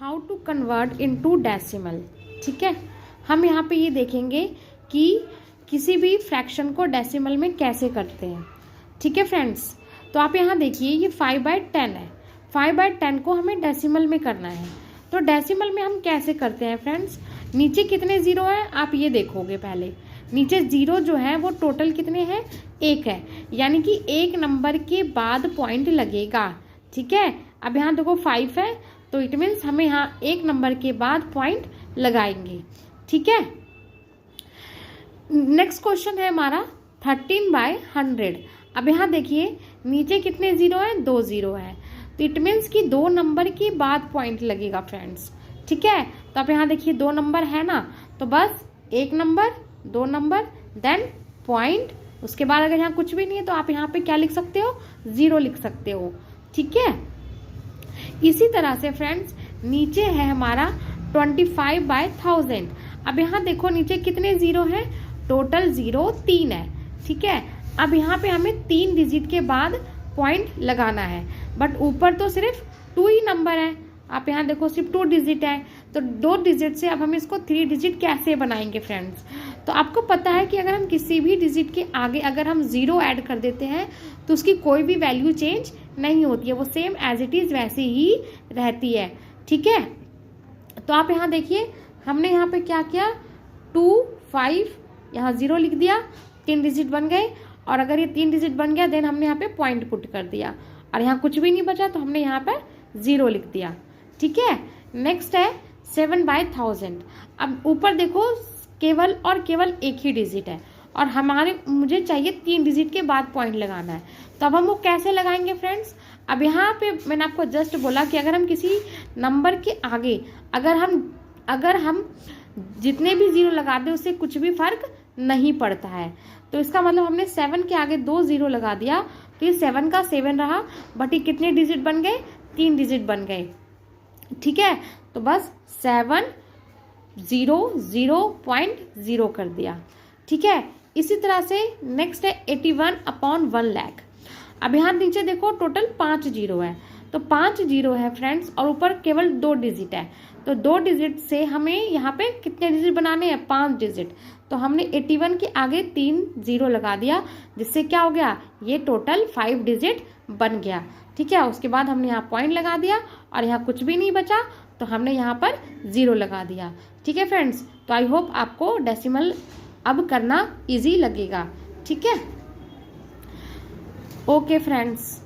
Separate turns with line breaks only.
How to convert into decimal. ठीक है, हम यहाँ पे ये देखेंगे कि किसी भी फ्रैक्शन को डेसिमल में कैसे करते हैं। ठीक है फ्रेंड्स, तो आप यहाँ देखिए ये 5/10 है। 5/10 को हमें डेसिमल में करना है। तो डेसिमल में हम कैसे करते हैं फ्रेंड्स, नीचे कितने ज़ीरो हैं आप ये देखोगे। पहले नीचे ज़ीरो जो है वो टोटल कितने हैं, 1 है, यानी कि एक नंबर के बाद पॉइंट लगेगा। ठीक है, अब यहाँ देखो 5 है, तो इट मीन्स हमें यहाँ एक नंबर के बाद पॉइंट लगाएंगे। ठीक है, नेक्स्ट क्वेश्चन है हमारा 13/100। अब यहाँ देखिए नीचे कितने ज़ीरो हैं, 2 ज़ीरो है, तो इट मीन्स कि 2 नंबर के बाद पॉइंट लगेगा फ्रेंड्स। ठीक है, तो आप यहाँ देखिए 2 नंबर है ना, तो बस 1 नंबर 2 नंबर देन पॉइंट, उसके बाद अगर यहाँ कुछ भी नहीं है तो आप यहाँ पे क्या लिख सकते हो, 0 लिख सकते हो। ठीक है, इसी तरह से फ्रेंड्स नीचे है हमारा 25/1000। अब यहाँ देखो नीचे कितने ज़ीरो हैं, टोटल ज़ीरो 3 है। ठीक है, अब यहाँ पे हमें 3 डिजिट के बाद पॉइंट लगाना है, बट ऊपर तो सिर्फ 2 ही नंबर है। आप यहाँ देखो सिर्फ 2 डिजिट है, तो 2 डिजिट से अब हम इसको 3 डिजिट कैसे बनाएंगे फ्रेंड्स। तो आपको पता है कि अगर हम किसी भी डिजिट के आगे अगर हम 0 ऐड कर देते हैं तो उसकी कोई भी वैल्यू चेंज नहीं होती है, वो सेम एज इट इज़ वैसे ही रहती है। ठीक है, तो आप यहाँ देखिए हमने यहाँ पे क्या किया, 2 5 यहाँ 0 लिख दिया, 3 डिजिट बन गए, और अगर ये 3 डिजिट बन गया देन हमने यहाँ पे पॉइंट पुट कर दिया, और यहाँ कुछ भी नहीं बचा तो हमने यहाँ पे 0 लिख दिया। ठीक है, नेक्स्ट है 7/1000। अब ऊपर देखो केवल और केवल एक ही डिजिट है, और मुझे चाहिए 3 डिजिट के बाद पॉइंट लगाना है। तो अब हम वो कैसे लगाएंगे फ्रेंड्स, अब यहाँ पे मैंने आपको जस्ट बोला कि अगर हम किसी नंबर के आगे अगर हम जितने भी 0 लगा दें उससे कुछ भी फर्क नहीं पड़ता है। तो इसका मतलब हमने 7 के आगे 2 0 लगा दिया तो ये 7 का 7 रहा, बट ये कितने डिजिट बन गए, 3 डिजिट बन गए। ठीक है, तो बस 7 0 0.0 कर दिया। ठीक है, इसी तरह से नेक्स्ट है 81/1,00,000। अब यहाँ नीचे देखो टोटल 5 0 है, तो 5 0 है फ्रेंड्स, और ऊपर केवल 2 डिजिट है, तो 2 डिजिट से हमें यहाँ पे कितने डिजिट बनाने हैं, 5 डिजिट। तो हमने 81 के आगे 3 0 लगा दिया, जिससे क्या हो गया, ये टोटल 5 डिजिट बन गया। ठीक है, उसके बाद हमने यहाँ पॉइंट लगा दिया, और यहाँ कुछ भी नहीं बचा तो हमने यहाँ पर 0 लगा दिया। ठीक है फ्रेंड्स, तो आई होप आपको डेसिमल अब करना इजी लगेगा। ठीक है, ओके फ्रेंड्स।